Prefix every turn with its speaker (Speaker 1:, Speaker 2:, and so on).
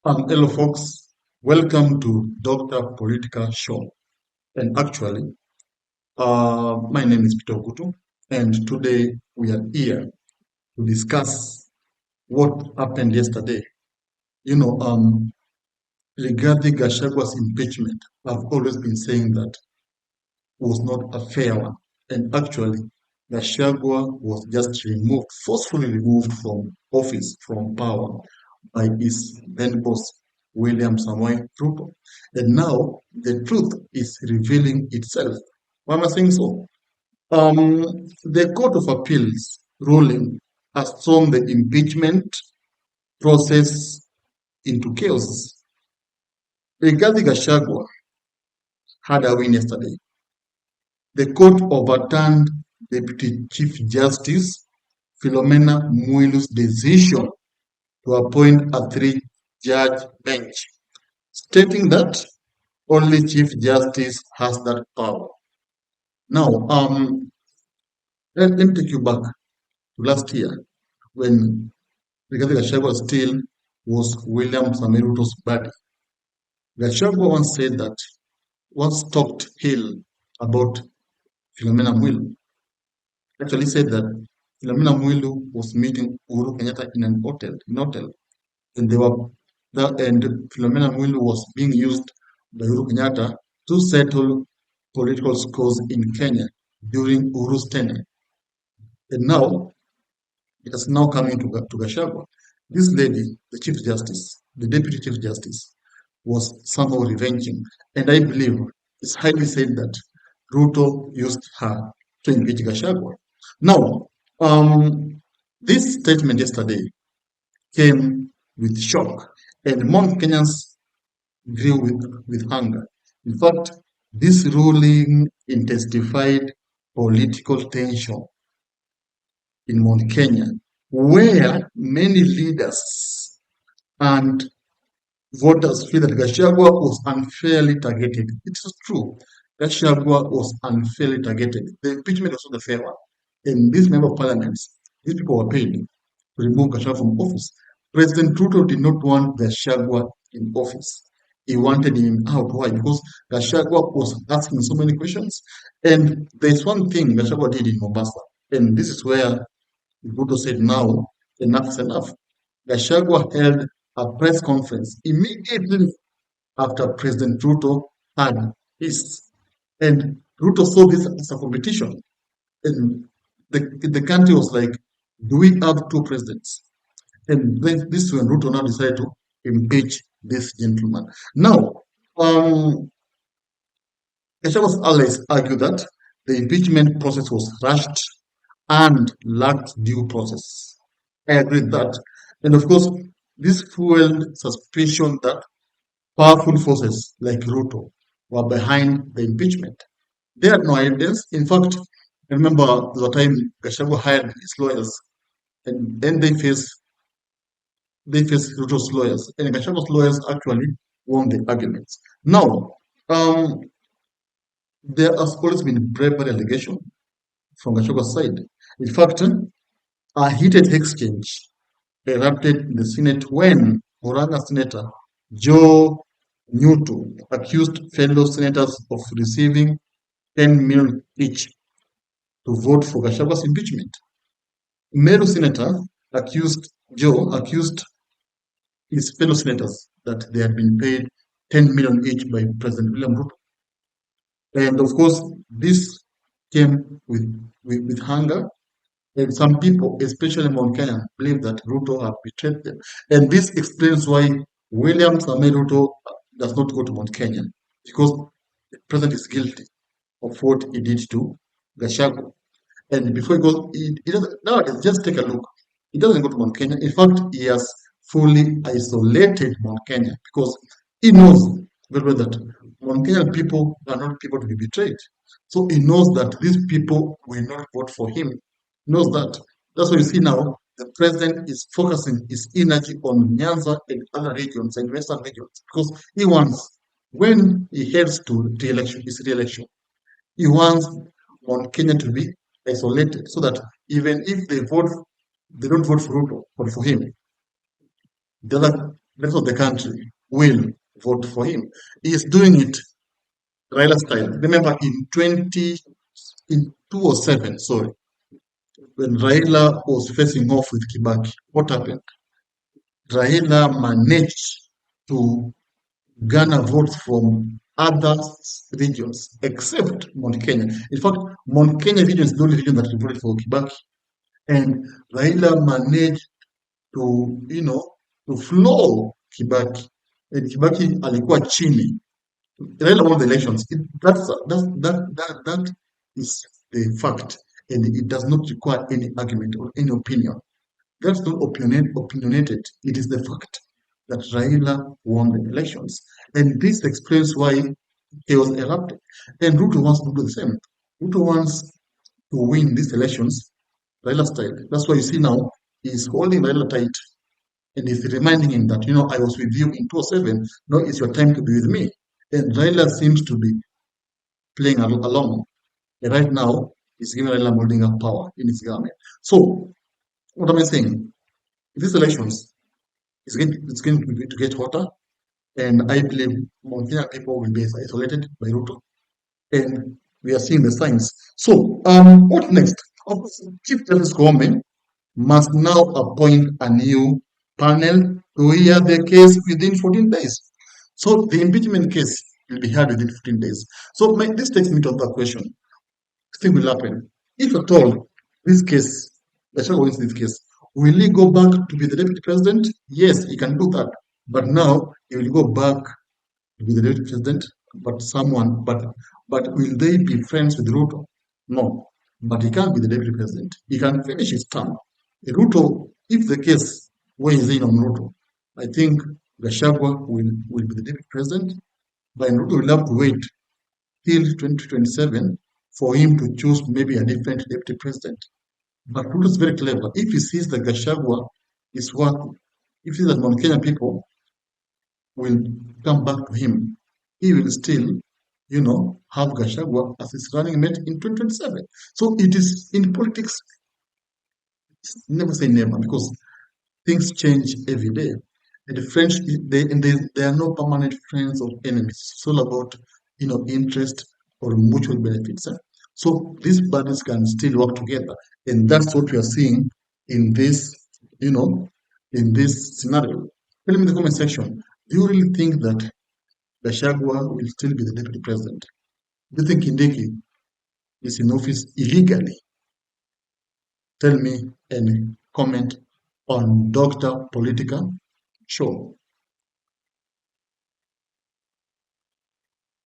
Speaker 1: Hello, folks. Welcome to Dr. Politica Show. And actually, my name is Peter Ogutu, and today we are here to discuss what happened yesterday. Regarding Gachagua's impeachment, I've always been saying that was not a fair one. And actually, Gachagua was just forcefully removed from office, from power, by his then boss, William Samoei Ruto. And now the truth is revealing itself. Why am I saying so? The Court of Appeals ruling has thrown the impeachment process into chaos. Rigathi Gachagua had a win yesterday. The court overturned Deputy Chief Justice Philomena Mwilu's decision to appoint a three-judge bench, stating that only Chief Justice has that power. Now, let me take you back to last year when Rigathi Gachagua still was William Samoei Ruto's buddy. Gachagua once talked ill about Philomena Mwilu. Actually said that Philomena Mwilu was meeting Uhuru Kenyatta in an hotel, and Philomena Mwilu was being used by Uhuru Kenyatta to settle political scores in Kenya during Uhuru's tenure. And now it is now coming to Gachagua. This lady, the Chief Justice, the Deputy Chief Justice, was somehow revenging. And I believe it's highly said that Ruto used her to impeach Gachagua. Now, this statement yesterday came with shock, and Mount Kenyans grew with hunger. In fact, this ruling intensified political tension in Mount Kenya, where many leaders and voters feel that Gachagua was unfairly targeted. It is true. Gachagua was unfairly targeted. The impeachment was not a fair one. In this member of parliament, these people were paid to remove Gachagua from office. President Ruto did not want Gachagua in office. He wanted him out. Why? Because Gachagua was asking so many questions. And there's one thing Gachagua did in Mombasa. And this is where Ruto said, now enough is enough. Gachagua held a press conference immediately after President Ruto had his. And Ruto saw this as a competition. And the country was like, do we have two presidents? And then this is when Ruto now decided to impeach this gentleman. Now, Gachagua's allies argue that the impeachment process was rushed and lacked due process. I agree with that. And of course, this fueled suspicion that powerful forces like Ruto were behind the impeachment. They had no evidence. In fact, I remember the time Gachagua hired his lawyers, and then they faced Ruto's lawyers, and Gachagua's lawyers actually won the arguments. Now, um, there has always been bribery allegation from Gachagua's side. In fact, a heated exchange erupted in the Senate when Muranga Senator Joe Newton accused fellow senators of receiving 10 million each to vote for Gachagua's impeachment. Meru Senator accused his fellow senators that they had been paid 10 million each by President William Ruto. And of course, this came with hunger. And some people, especially among Kenya, believe that Ruto have betrayed them. And this explains why William Samoei Ruto does not go to Mount Kenya, because the president is guilty of what he did to Gachagua. And before he goes, he doesn't, nowadays, just take a look. He doesn't go to Mount Kenya. In fact, he has fully isolated Mount Kenya because he knows very well that Mount Kenyan people are not people to be betrayed. So he knows that these people will not vote for him. He knows that. That's why you see now the president is focusing his energy on Nyanza and other regions and western regions because he wants, when he heads to his re-election, he wants Mount Kenya to be isolated so that even if they don't vote for Ruto, but for him, the other the rest of the country will vote for him. He is doing it Raila style. Remember in 2007, sorry, when Raila was facing off with Kibaki, what happened? Raila managed to garner votes from other regions except Mount Kenya. In fact, Mount Kenya region is the only region that voted for Kibaki. And Raila managed to, to floor Kibaki. And Kibaki alikuwa chini. Raila won the elections. That is the fact. And it does not require any argument or any opinion. That's not opinionated. It is the fact that Raila won the elections. And this explains why he was erupted. And Ruto wants to do the same. Ruto wants to win these elections Raila style. That's why you see now he's holding Raila tight and he's reminding him that, I was with you in 2007. Now it's your time to be with me. And Raila seems to be playing along. And right now, he's giving Raila holding up power in his government. So, what am I saying? These elections, it's going to get hotter, and I believe Mount Kenya people will be isolated by Ruto, and we are seeing the signs. So, what next? Of course, Chief Justice Koome must now appoint a new panel to hear the case within 14 days. So, the impeachment case will be heard within 15 days. So, this takes me to the question: thing will happen. If at all this case, the Gachagua wins this case, will he go back to be the deputy president? Yes, he can do that. But now he will go back to be the deputy president, but will they be friends with Ruto? No. But he can't be the deputy president. He can finish his term. Ruto, if the case weighs in on Ruto, I think Gachagua will be the deputy president, but Ruto will have to wait till 2027 for him to choose maybe a different deputy president. But Ruto is very clever. If he sees that Gachagua is working, if he sees that Mount Kenya people will come back to him, he will still, have Gachagua as his running mate in 2027. So it is in politics, never say never, because things change every day. And the French, they are no permanent friends or enemies. It's all about, interest or mutual benefits. So these parties can still work together. And that's what we are seeing in this, in this scenario. Tell me in the comment section, do you really think that Gachagua will still be the deputy president? Do you think Kindiki is in office illegally? Tell me and comment on Dr. Politica Show.